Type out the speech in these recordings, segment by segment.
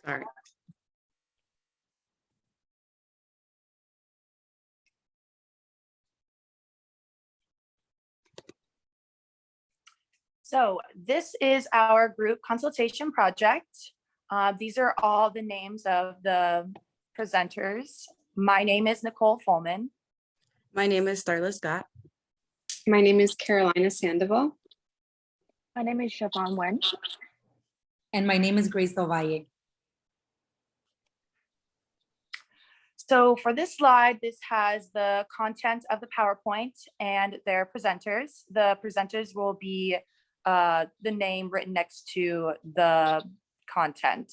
Sorry. So this is our group consultation project. These are all the names of the presenters. My name is Nicole Folman. My name is Starla Scott. My name is Carolina Sandoval. My name is Siobhan Wen. And my name is Grace Del Valle. So for this slide, this has the content of the PowerPoint and their presenters. The presenters will be the name written next to the content.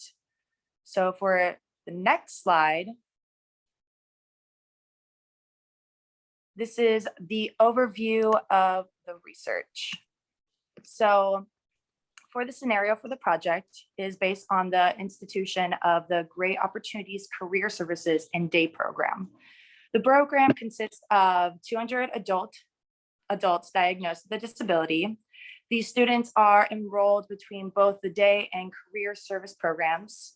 So for the next slide, this is the overview of the research. So for the scenario for the project is based on the institution of the Great Opportunities Career Services and Day Program. The program consists of 200 adults diagnosed with a disability. These students are enrolled between both the day and career service programs.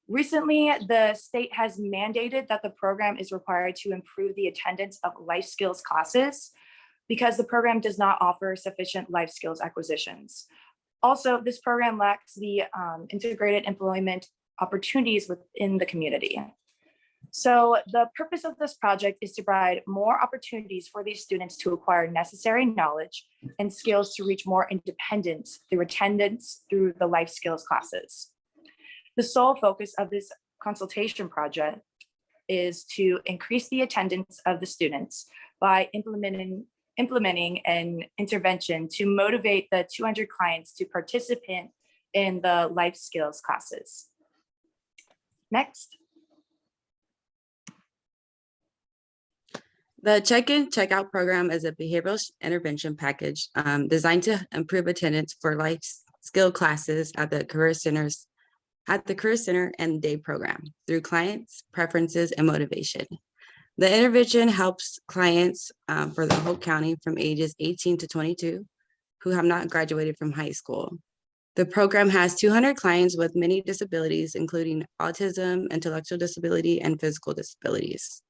Recently, the state has mandated that the program is required to improve the attendance of life skills classes because the program does not offer sufficient life skills acquisitions. Also, this program lacks the integrated employment opportunities within the community. So the purpose of this project is to provide more opportunities for these students to acquire necessary knowledge and skills to reach more independence through attendance through the life skills classes. The sole focus of this consultation project is to increase the attendance of the students by implementing an intervention to motivate the 200 clients to participate in the life skills classes. Next. The check-in, check-out program is a behavioral intervention package designed to improve attendance for life skill classes at the Career Center and Day program through clients' preferences and motivation. The intervention helps clients for the whole county from ages 18 to 22 who have not graduated from high school. The program has 200 clients with many disabilities, including autism, intellectual disability, and physical disabilities.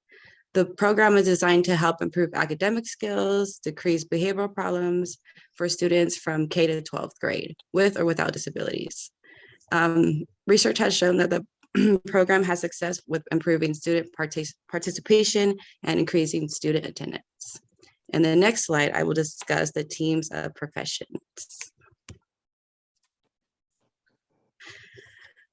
The program is designed to help improve academic skills, decrease behavioral problems for students from K to 12th grade, with or without disabilities. Research has shown that the program has success with improving student participation and increasing student attendance. In the next slide, I will discuss the teams of professions.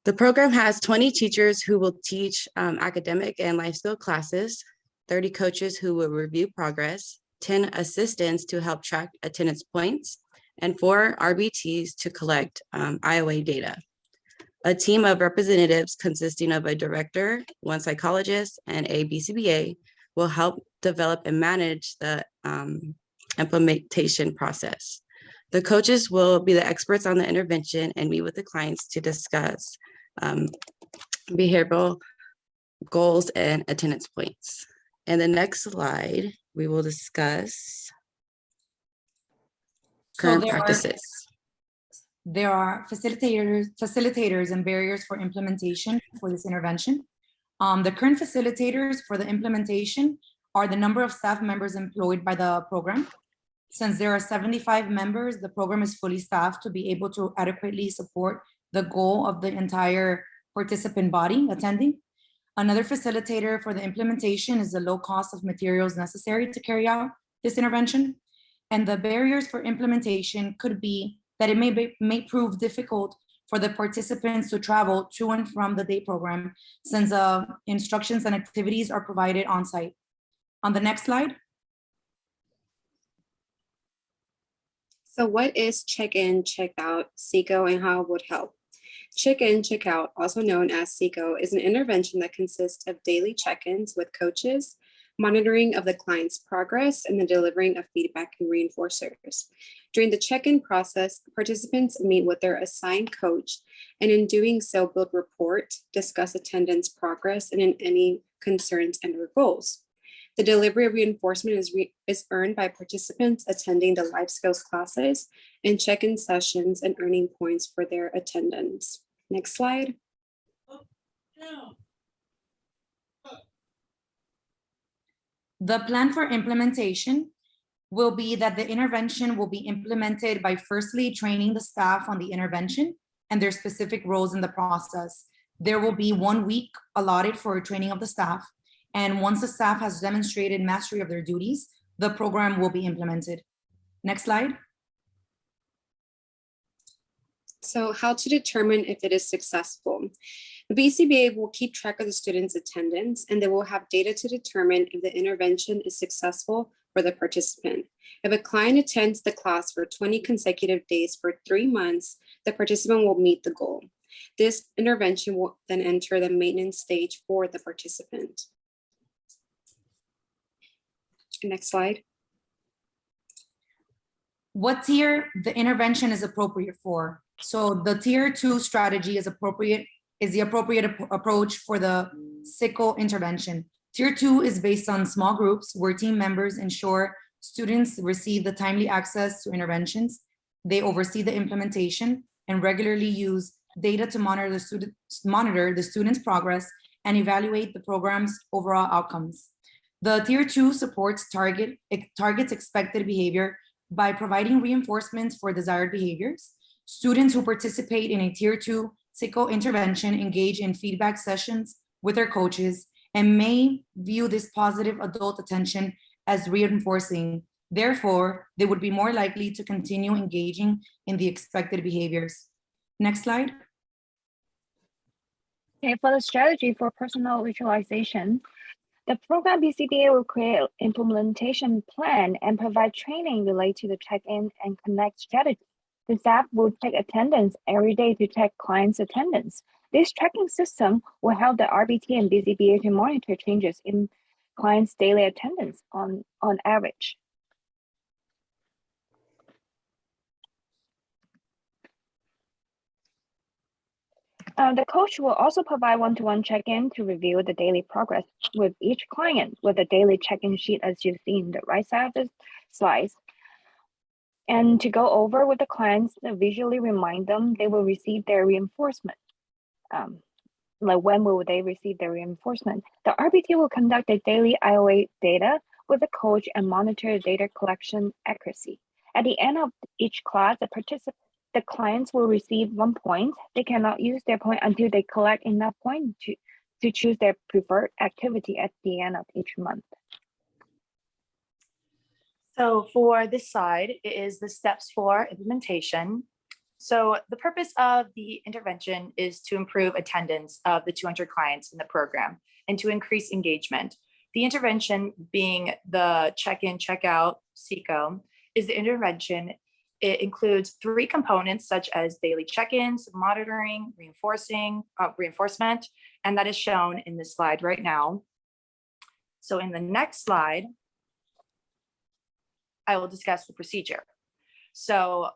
The program has 20 teachers who will teach academic and life skill classes, 30 coaches who will review progress, 10 assistants to help track attendance points, and 4 RBTs to collect IOA data. A team of representatives consisting of a director, 1 psychologist, and a BCBA will help develop and manage the implementation process. The coaches will be the experts on the intervention and meet with the clients to discuss behavioral goals and attendance points. In the next slide, we will discuss current practices. There are facilitators and barriers for implementation for this intervention. The current facilitators for the implementation are the number of staff members employed by the program. Since there are 75 members, the program is fully staffed to be able to adequately support the goal of the entire participant body attending. Another facilitator for the implementation is the low cost of materials necessary to carry out this intervention. And the barriers for implementation could be that it may prove difficult for the participants to travel to and from the day program since instructions and activities are provided on site. On the next slide. So what is check-in, check-out, SECO, and how it would help? Check-in, check-out, also known as SECO, is an intervention that consists of daily check-ins with coaches, monitoring of the client's progress, and the delivering of feedback and reinforcers. During the check-in process, participants meet with their assigned coach, and in doing so, build rapport, discuss attendance progress, and in any concerns and or goals. The delivery of reinforcement is earned by participants attending the life skills classes and check-in sessions and earning points for their attendance. Next slide. The plan for implementation will be that the intervention will be implemented by firstly training the staff on the intervention and their specific roles in the process. There will be 1 week allotted for training of the staff. And once the staff has demonstrated mastery of their duties, the program will be implemented. Next slide. So how to determine if it is successful? The BCBA will keep track of the students' attendance, and they will have data to determine if the intervention is successful for the participant. If a client attends the class for 20 consecutive days for 3 months, the participant will meet the goal. This intervention will then enter the maintenance stage for the participant. Next slide. What tier the intervention is appropriate for? So the tier 2 strategy is the appropriate approach for the SPCE intervention. Tier 2 is based on small groups where team members ensure students receive the timely access to interventions. They oversee the implementation and regularly use data to monitor the students' progress and evaluate the program's overall outcomes. The tier 2 supports targets expected behavior by providing reinforcements for desired behaviors. Students who participate in a tier 2 SPCE intervention engage in feedback sessions with their coaches and may view this positive adult attention as reinforcing. Therefore, they would be more likely to continue engaging in the expected behaviors. Next slide. Okay, for the strategy for personal visualization, the program BCBA will create an implementation plan and provide training related to the check-in and connect strategy. The staff will take attendance every day to check clients' attendance. This tracking system will help the RBT and BCBA to monitor changes in clients' daily attendance on average. The coach will also provide one-to-one check-in to review the daily progress with each client with a daily check-in sheet as you see in the right side of the slides. And to go over with the clients, visually remind them they will receive their reinforcement. Like when will they receive their reinforcement? The RBT will conduct a daily IOA data with the coach and monitor data collection accuracy. At the end of each class, the clients will receive 1 point. They cannot use their point until they collect enough points to choose their preferred activity at the end of each month. So for this slide, it is the steps for implementation. So the purpose of the intervention is to improve attendance of the 200 clients in the program and to increase engagement. The intervention, being the check-in, check-out SPCE, is the intervention. It includes 3 components such as daily check-ins, monitoring, reinforcement, and that is shown in this slide right now. So in the next slide, I will discuss the procedure. So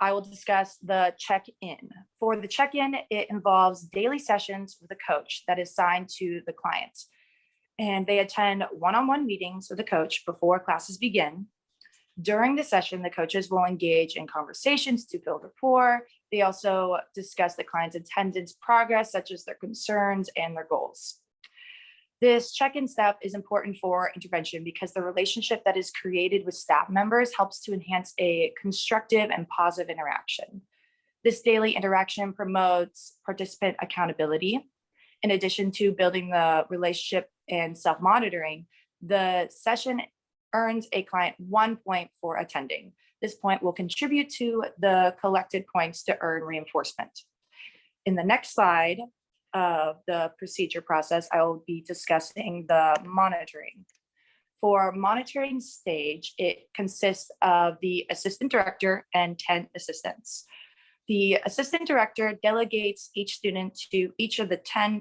I will discuss the check-in. For the check-in, it involves daily sessions with a coach that is assigned to the client. And they attend one-on-one meetings with the coach before classes begin. During the session, the coaches will engage in conversations to build rapport. They also discuss the client's attendance progress, such as their concerns and their goals. This check-in step is important for intervention because the relationship that is created with staff members helps to enhance a constructive and positive interaction. This daily interaction promotes participant accountability. In addition to building the relationship and self-monitoring, the session earns a client 1 point for attending. This point will contribute to the collected points to earn reinforcement. In the next slide of the procedure process, I will be discussing the monitoring. For monitoring stage, it consists of the assistant director and 10 assistants. The assistant director delegates each student to each of the 10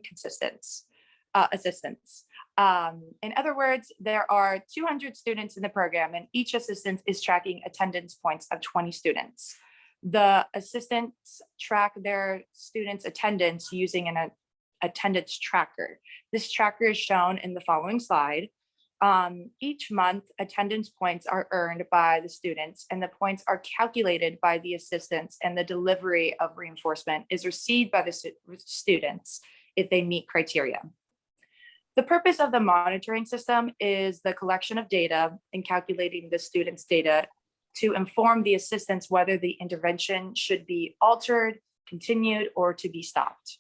assistants. In other words, there are 200 students in the program and each assistant is tracking attendance points of 20 students. The assistants track their students' attendance using an attendance tracker. This tracker is shown in the following slide. Each month, attendance points are earned by the students and the points are calculated by the assistants, and the delivery of reinforcement is received by the students if they meet criteria. The purpose of the monitoring system is the collection of data and calculating the student's data to inform the assistants whether the intervention should be altered, continued, or to be stopped.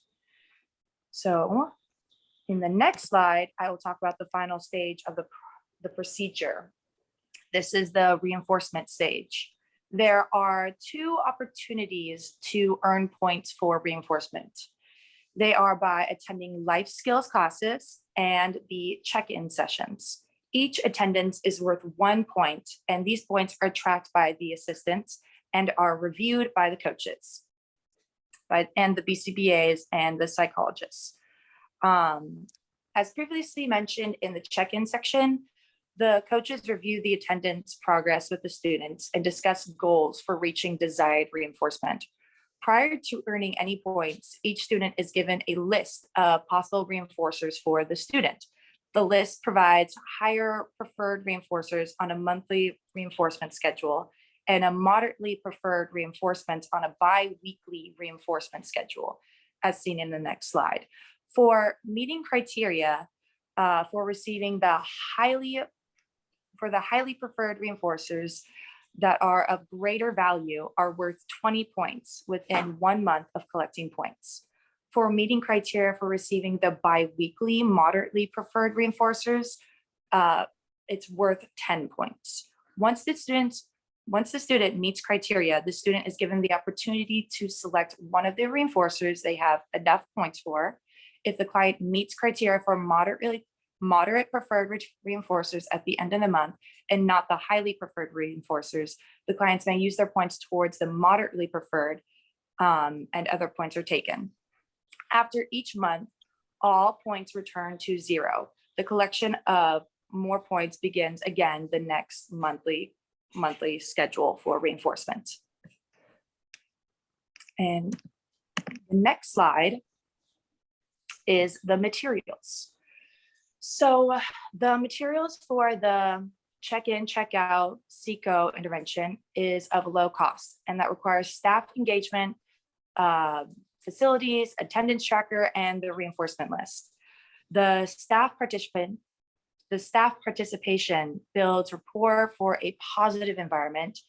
So in the next slide, I will talk about the final stage of the procedure. This is the reinforcement stage. There are two opportunities to earn points for reinforcement. They are by attending life skills classes and the check-in sessions. Each attendance is worth 1 point, and these points are tracked by the assistants and are reviewed by the coaches, and the BCBAs and the psychologists. As previously mentioned in the check-in section, the coaches review the attendance progress with the students and discuss goals for reaching desired reinforcement. Prior to earning any points, each student is given a list of possible reinforcers for the student. The list provides higher preferred reinforcers on a monthly reinforcement schedule and a moderately preferred reinforcements on a bi-weekly reinforcement schedule, as seen in the next slide. For meeting criteria for receiving the highly preferred reinforcers that are of greater value are worth 20 points within 1 month of collecting points. For meeting criteria for receiving the bi-weekly moderately preferred reinforcers, it's worth 10 points. Once the student meets criteria, the student is given the opportunity to select one of the reinforcers they have enough points for. If the client meets criteria for moderate preferred reinforcers at the end of the month and not the highly preferred reinforcers, the clients may use their points towards the moderately preferred, and other points are taken. After each month, all points return to 0. The collection of more points begins again the next monthly schedule for reinforcement. And the next slide is the materials. So the materials for the check-in, check-out SECO intervention is of low cost, and that requires staff engagement, facilities, attendance tracker, and the reinforcement list. The staff participation builds rapport for a positive environment.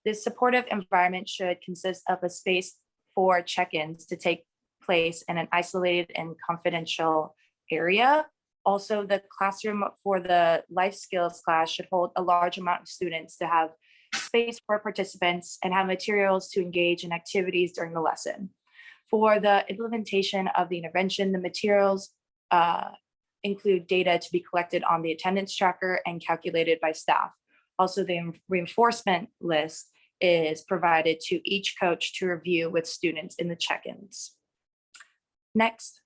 This supportive environment should consist of a space for check-ins to take place in an isolated and confidential area. Also, the classroom for the life skills class should hold a large amount of students to have space for participants and have materials to engage in activities during the lesson. For the implementation of the intervention, the materials include data to be collected on the attendance tracker and calculated by staff. Also, the reinforcement list is provided to each coach to review with students in the check-ins. Next.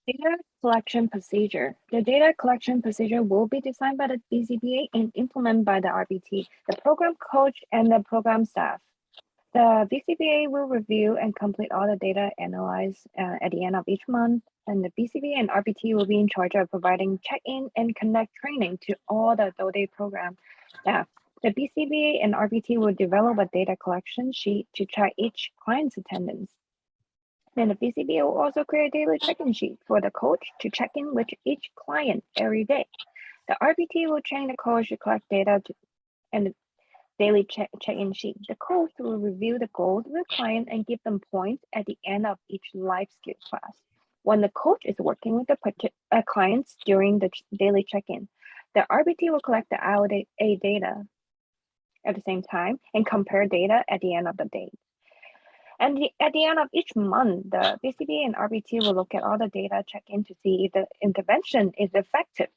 Data collection procedure. The data collection procedure will be designed by the BCBA and implemented by the RBT, the program coach, and the program staff. The BCBA will review and complete all the data analyzed at the end of each month, and the BCBA and RBT will be in charge of providing check-in and connect training to all the adult day program staff. The BCBA and RBT will develop a data collection sheet to track each client's attendance. Then the BCBA will also create a daily check-in sheet for the coach to check in with each client every day. The RBT will train the coach to collect data and the daily check-in sheet. The coach will review the goals of the client and give them points at the end of each life skills class. When the coach is working with the clients during the daily check-in, the RBT will collect the IOA data at the same time and compare data at the end of the day. And at the end of each month, the BCBA and RBT will look at all the data, check in to see if the intervention is effective.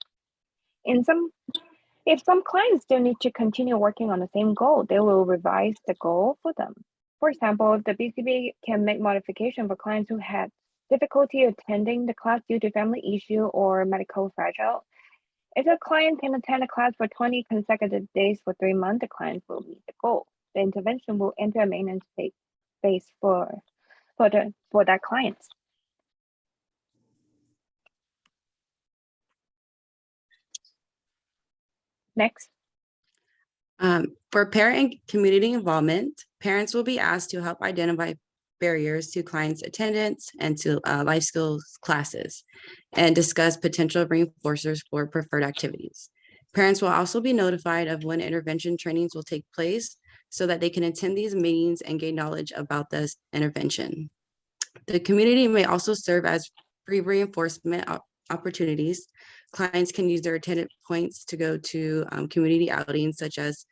If some clients still need to continue working on the same goal, they will revise the goal for them. For example, if the BCBA can make modification for clients who had difficulty attending the class due to family issue or medical fragile, if a client can attend a class for 20 consecutive days for 3 months, the client will meet the goal. The intervention will enter a maintenance phase for that client. Next. For parent and community involvement, parents will be asked to help identify barriers to clients' attendance and to life skills classes, and discuss potential reinforcers for preferred activities. Parents will also be notified of when intervention trainings will take place so that they can attend these meetings and gain knowledge about this intervention. The community may also serve as free reinforcement opportunities. Clients can use their attendance points to go to community outings such as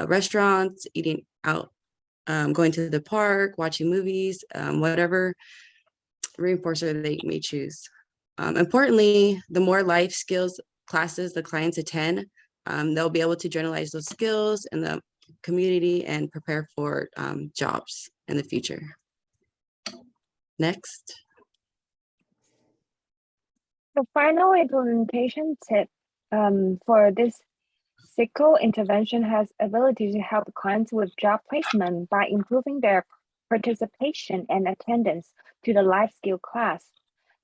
restaurants, eating out, going to the park, watching movies, whatever reinforcer they may choose. Importantly, the more life skills classes the clients attend, they'll be able to generalize those skills in the community and prepare for jobs in the future. Next. The final implementation tip for this SPCE intervention has ability to help clients with job placement by improving their participation and attendance to the life skill class.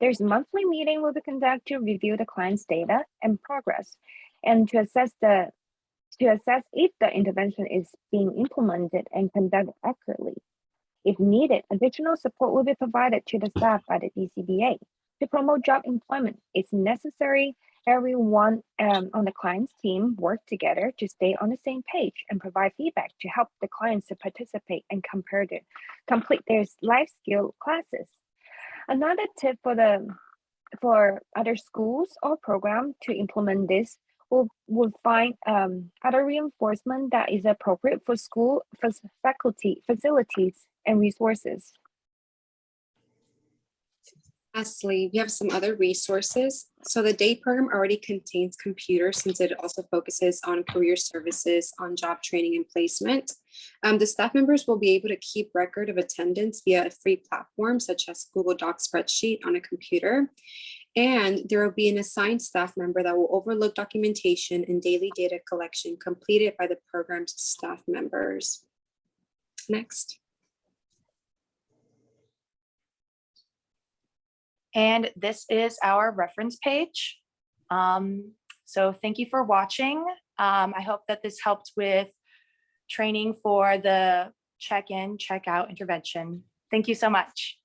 There's a monthly meeting will be conducted to review the client's data and progress, and to assess if the intervention is being implemented and conducted accurately. If needed, additional support will be provided to the staff by the DCBA. To promote job employment, it's necessary everyone on the client's team work together to stay on the same page and provide feedback to help the clients to participate and complete their life skill classes. Another tip for other schools or program to implement this will find other reinforcement that is appropriate for school, for faculty, facilities, and resources. Lastly, we have some other resources. So the day program already contains computers since it also focuses on career services, on job training and placement. The staff members will be able to keep record of attendance via a free platform such as Google Docs spreadsheet on a computer. And there will be an assigned staff member that will overlook documentation and daily data collection completed by the program's staff members. Next. And this is our reference page. So thank you for watching. I hope that this helped with training for the check-in, check-out intervention. Thank you so much.